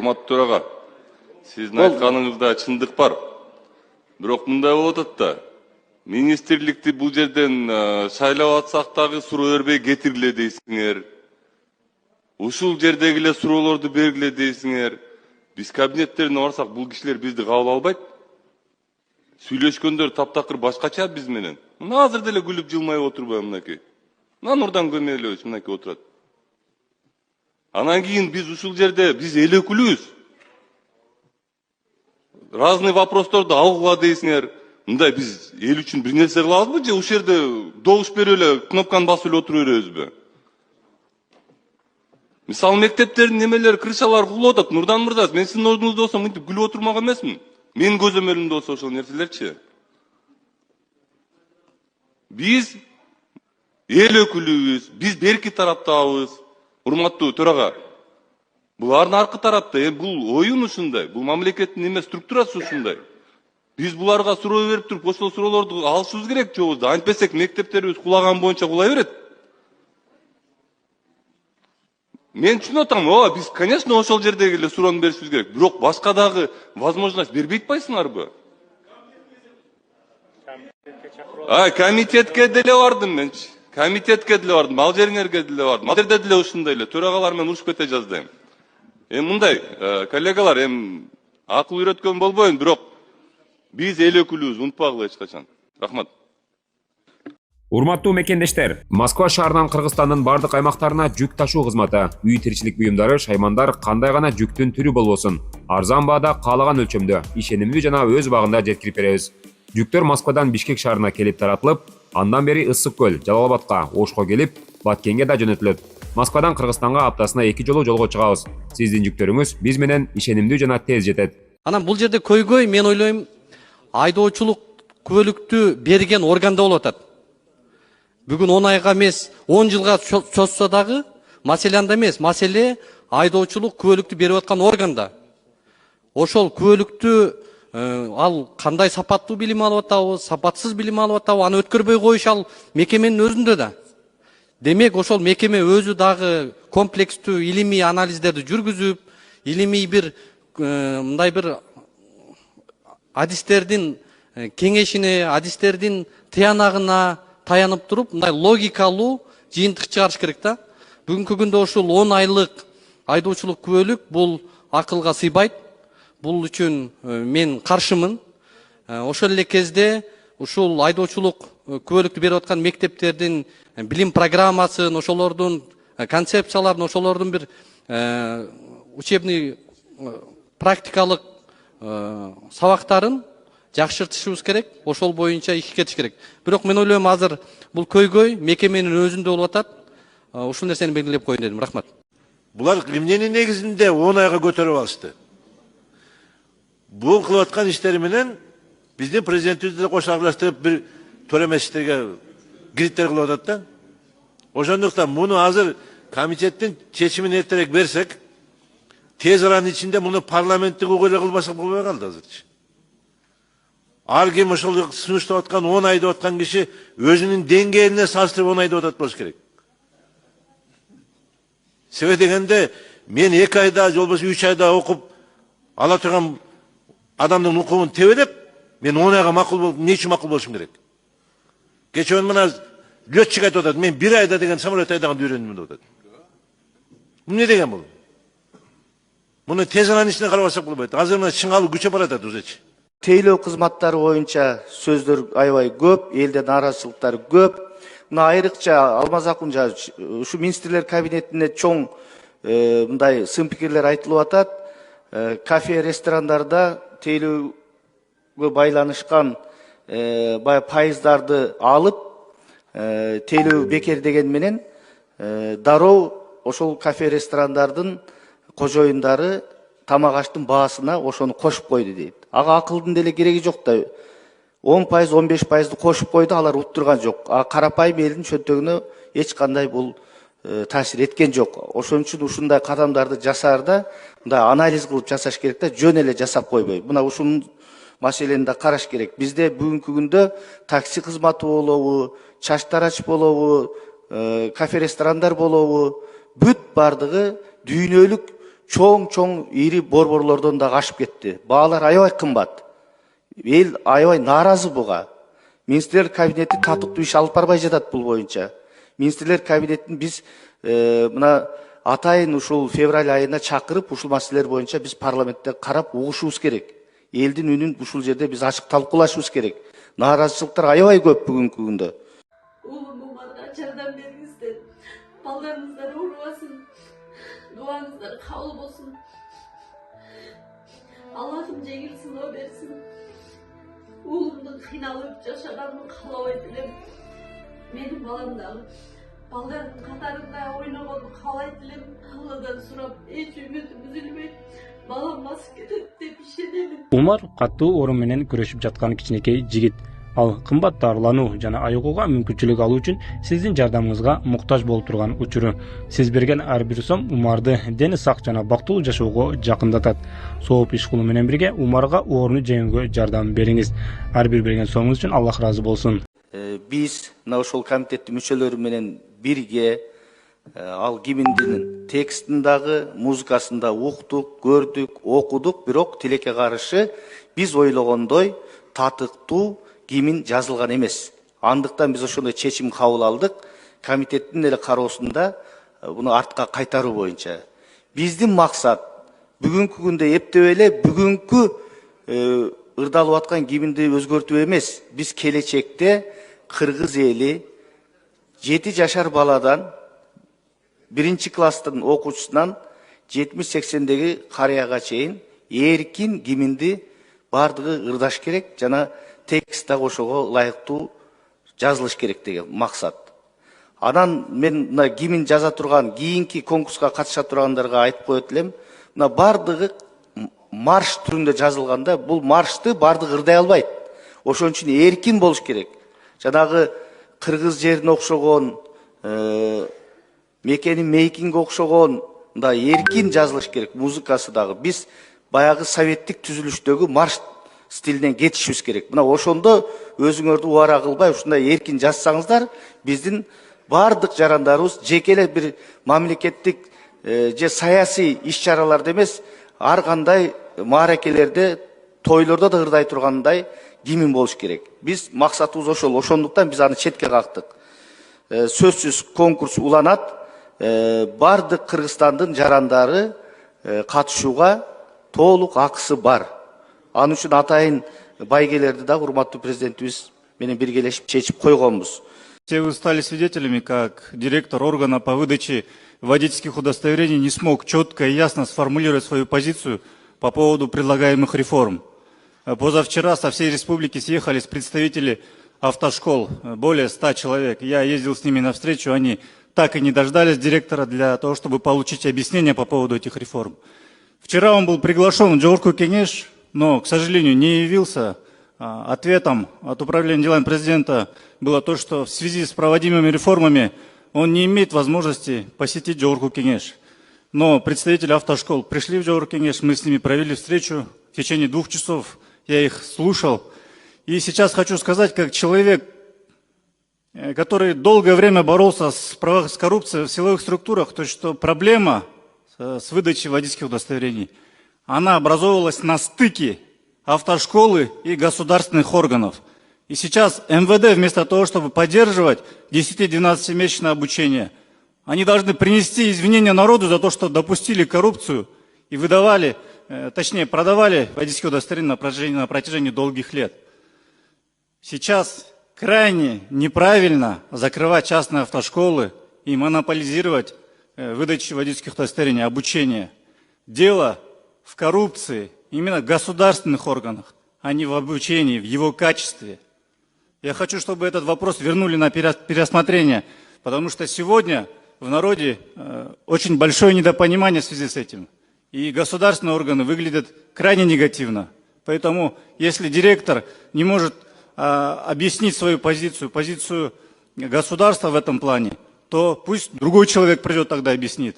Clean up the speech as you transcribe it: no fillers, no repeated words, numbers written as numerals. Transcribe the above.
урматтуу төрага. Сиздин айтканыңызда чындык бар. Бирок мындай болуп атат да. Министрликти бул жерден шайлап атсак дагы суроо бербей кетиргиле дейсиңер. Ушул жердеги эле суроолорду бергиле дейсиңер. Биз кабинеттерине барсак бул кишилер бизди кабыл албайт. Сүйлөшкөндөр таптакыр башкача биз менен. Мына азыр деле күлүп жылмайып отурбайбы мынакей. Мына Нурдан Көмелович мынакей отурат. Анан кийин биз ушул жерде биз эл өкүлүбүз. Разный вопросторду алгыла дейсиңер. Мындай биз эл үчүн бир нерсе кылабызбы же ушул жерде добуш берип эле кнопканы басып эле отура беребизби? Мисалы мектептердин немелер, крышалары кулуп атат. Нурдан мырза, мен сиздин ордуңузда болсом мынтип күлүп отурмак эмесмин. Менин көзөмөлүмдө болсо ошол нерселерчи. Биз эл өкүлүбүз, биз берки тараптабыз. Урматтуу төрага. Булардын аркы тарапта бул оюн ушундай, бул мамлекеттин эме структурасы ушундай. Биз буларга суроо берип туруп, ошол суроолорду алышыбыз керек жобузда. Антпесек мектептерибиз кулаган боюнча кулай берет. Мен түшүнүп атам, биз, конечно, ошол жердеги эле суроону беришибиз керек. Бирок башка дагы возможность бербей атпайсыңарбы? Комитетке деле бардым менчи. Комитетке деле бардым, ал жериңерге деле бардым. Ал жерде деле ушундай эле төрагалар менен урушуп кете жаздайм. Мындай, коллегалар, акыл үйрөткөн болбойм, бирок биз эл өкүлүбүз, унутпагыла эч качан. Рахмат. Урматтуу мекендештер, Москва шаарынан Кыргызстандын бардык аймактарына жүк ташуу кызматы, үй тиричилик буюмдары, шаймандар кандай гана жүктүн түрү болбосун, арзан баада каалаган өлчөмдө, ишенимдүү жана өз убагында жеткирип беребиз. Жүктөр Москвадан Бишкек шаарына келип таратылып, андан бери Ысык көл, Жалал-Абадка, Ошко келип, Баткенге да жөнөтүлөт. Москвадан Кыргызстанга аптасына 2 жолу жолго чыгабыз. Сиздин жүктөрүңүз биз менен ишенимдүү жана тез жетет. Анан бул жерде көйгөй, мен ойлойм, айдоочулук күбөлүктү берген органда болуп атат. Бүгүн 10 айга эмес, 10 жылга чозсо дагы маселе анда эмес, маселе айдоочулук күбөлүктү берип аткан органда. Ошол күбөлүктү ал кандай сапаттуу билим алып атабы, сапатсыз билим алып атабы, аны өткөрбөй коюш ал мекеменин өзүндө да. Демек ошол мекеме өзү дагы комплекстүү илимий анализдерди жүргүзүп, илимий бир мындай бир адистердин кеңешине, адистердин тыянагына таянып туруп, мындай логикалуу жыйынтык чыгарыш керек да. Бүгүнкү күндө ушул 10 айлык айдоочулук күбөлүк бул акылга сыйбайт. Бул үчүн мен каршымын. Ошол эле кезде ушул айдоочулук күбөлүктү берип аткан мектептердин билим программасын, ошолордун концепцияларын, ошолордун бир учебный практикалык сабактарын жакшыртышыбыз керек, ошол боюнча иш кетиш керек. Бирок мен ойлойм, азыр бул көйгөй мекеменин өзүндө болуп атат. Ушул нерсени белгилеп коеюн дедим. Рахмат. Булар эмненин негизинде 10 айга көтөрүп алышты? Бул кылып аткан иштери менен биздин президентибизди кош аралаштырып бир төрөмө иштерге кредиттер кылып атат да. Ошондуктан муну азыр комитеттин чечимин эртерээк берсек, тез аранын ичинде муну парламенттик угуйла кылбасак болбой калды азырчы. Ар ким ошол сунуштап аткан 10 ай деп аткан киши өзүнүн деңгээлине салыштырып 10 ай деп атат болуш керек. Себеби дегенде мен 2 айда же болбосо 3 айда окуп ала турган адамдын укугун тебелеп, мен 10 айга макул болуп, эмне үчүн макул болушум керек? Кечээ мына летчик айтып атат, мен 1 айда деген самолет айдаганды үйрөндүм деп атат. Эмне деген бул? Муну тез аранын ичине карабасак болбойт. Азыр мына чыңалуу күчөп баратат өзүчү. Тейлөө кызматтары боюнча сөздөр аябай көп, элде нааразычылыктар көп. Мына айрыкча Алмаз Акунжа ушу министрлер кабинетине чоң мындай сын пикирлер айтылып атат. Кафе, ресторандарда тейлөөгө байланышкан бая пайыздарды алып, тейлөө бекер деген менен дароо ошол кафе, ресторандардын кожоюндары тамак аштын баасына ошону кошуп койду дейт. Ага акылдын деле кереги жок да. 10%, 15%ды кошуп койду, алар уттурган жок. Карапайым элдин чөнтөгүнө эч кандай бул таасир эткен жок. Ошон үчүн ушундай кадамдарды жасаарда мындай анализ кылып жасаш керек да, жөн эле жасап койбой. Мына ушул маселени да караш керек. Бизде бүгүнкү күндө такси кызматы болобу, чач тарач болобу, кафе, ресторандар болобу, бүт бардыгы дүйнөлүк чоң ири борборлордон да ашып кетти. Баалар аябай кымбат. Эл аябай нааразы буга. Министрлер кабинети татыктуу иш алып барбай жатат бул боюнча. Министрлер кабинетин биз мына атайын ушул февраль айына чакырып, ушул маселелер боюнча биз парламентте карап угушубуз керек. Элдин үнүн ушул жерде биз ачык талкуулашыбыз керек. Нааразычылыктар аябай көп бүгүнкү күндө. Oğlum umarım açardan berinizdir. Ballarınızlar uğurlasın. Duanızlar kabul olsun. Allah'ım cengilsin o versin. Oğlumdun kıynalıp yaşadanını kalavay dilim. Benim balam da balların katarında oynamadı kalay dilim. Allah'dan surap hiç ümitim üzülmeyin. Balam basıp ketedi de bir şey demin. Умар катуу орун менен күрөшүп жаткан кичинекей жигит. Ал кымбат дарылануу жана айыгууга мүмкүнчүлүк алуу үчүн сиздин жардамыңызга муктаж болуп турган учуру. Сиз берген ар бир сом Умарды дени сак жана бактылуу жашоого жакындатат. Сооп иш кылуу менен бирге Умарга орну жеңүүгө жардам бериңиз. Ар бир берген сомуңуз үчүн Аллах ыраазы болсун. Биз мына ошол комитеттин мүчөлөрү менен бирге ал гимндин текстин дагы, музыкасын да уктук, көрдүк, окудук, бирок тилекке каршы биз ойлогондой татыктуу гимн жазылган эмес. Андыктан биз ошондой чечим кабыл алдык. Комитеттин эле кароосунда буну артка кайтаруу боюнча. Биздин максат бүгүнкү күндө эптеп эле бүгүнкү ырдалып аткан гимнди өзгөртүү эмес. Биз келечекте кыргыз эли 7 жашар баладан 1 класстын окуучусунан 70-80деги карыяга чейин эркин гимнди бардыгы ырдаш керек жана текст да ошого ылайыктуу жазылыш керек деген максат. Анан мен мына гимн жаза турган кийинки конкурска катыша тургандарга айтып коет элем. Мына бардыгы марш түрүндө жазылганда бул маршты бардыгы ырдай албайт. Ошон үчүн эркин болуш керек. Жанагы кыргыз жерине окшогон, мекенин мейкинге окшогон мындай эркин жазылыш керек. Музыкасы дагы биз баягы советтик түзүлүштөгү марш стилинен кетишибиз керек. Мына ошондо өзүңөрдү убара кылбай ушундай эркин жазсаңыздар, биздин бардык жарандарыбыз жеке эле бир мамлекеттик же саясий иш-чараларда эмес, ар кандай мааракелерде, тойлордо да ырдай тургандай гимн болуш керек. Биз максатыбыз ошол. Ошондуктан биз аны четке кактык. Сөзсүз конкурс уланат. Бардык Кыргызстандын жарандары катышууга толук акысы бар. Аны үчүн атайын байгелерди да урматтуу президентибиз менен биргелешип чечип койгонбуз. Все вы стали свидетелями, как директор органа по выдаче водительских удостоверений не смог четко и ясно сформулировать свою позицию по поводу предлагаемых реформ. Позавчера со всей республики съехались представители автошкол, более 100 человек. Я ездил с ними навстречу, они так и не дождались директора для того, чтобы получить объяснение по поводу этих реформ. Вчера он был приглашен в Джорку Кенеш, но, к сожалению, не явился. Ответом от Управления делами президента было то, что в связи с проводимыми реформами он не имеет возможности посетить Джорку Кенеш. Но представители автошкол пришли в Джорку Кенеш, мы с ними провели встречу в течение 2 часов, я их слушал. И сейчас хочу сказать, как человек, который долгое время боролся с коррупцией в силовых структурах, то что проблема с выдачей водительских удостоверений, она образовывалась на стыке автошколы и государственных органов. И сейчас МВД вместо того, чтобы поддерживать 10-12-месячное обучение, они должны принести извинения народу за то, что допустили коррупцию и выдавали, точнее продавали водительские удостоверения на протяжении долгих лет. Сейчас крайне неправильно закрывать частные автошколы и монополизировать выдачу водительских удостоверений, обучение. Дело в коррупции именно в государственных органах, а не в обучении, в его качестве. Я хочу, чтобы этот вопрос вернули на переосмотрение, потому что сегодня в народе очень большое недопонимание в связи с этим. И государственные органы выглядят крайне негативно. Поэтому, если директор не может объяснить свою позицию государства в этом плане, то пусть другой человек придет тогда объяснит.